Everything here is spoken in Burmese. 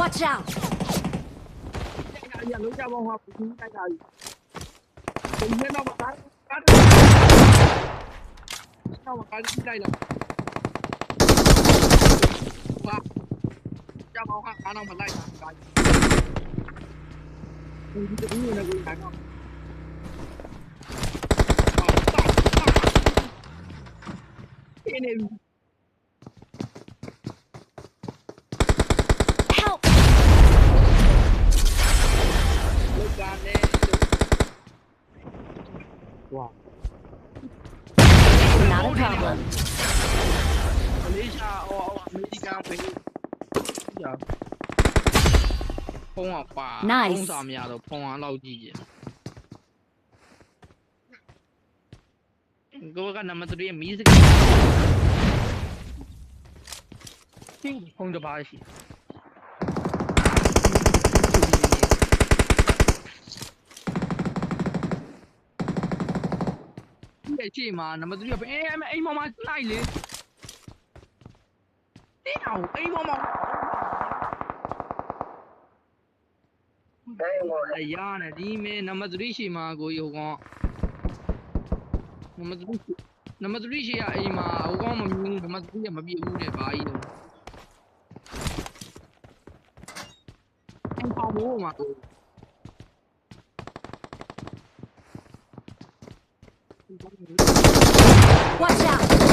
Watch out! อย่ารู้จักมองว่าผมได้ใจผมไม่นอกมาการนอกมาการที่ได้หรอกว่าจะมองว่าการนอกมาได้ทางการคุณจะรู้นะคุณการนอกเอ็น Help! เลิกการเนี่ยว้าว Not a problem. มาเลเซียเอาอเมริกาไปอย่าဖုံးအောင်ပါဖုံးစာမရတော့ဖုံးအောင်လောက်ကြည့်ရကိုကနံပါတ်3မီးစကဖုံးတပါရှိဒီအချိန်မှာနံပါတ်3ကအိမ်မမလိုက်လေတင်းအောင်အိမ်မမအရာနဲ့ဒီမဲနံပါတ်3ရှိမှာကိုရုံကောနံပါတ်3ရှိရအိမ်မှာဟိုကောင်းမမြင်ဘူးနံပါတ်3ကမပြည့်ဘူးတဲ့ဘာကြီးတော့အိမ်ပေါမိုးမှာ Watch out!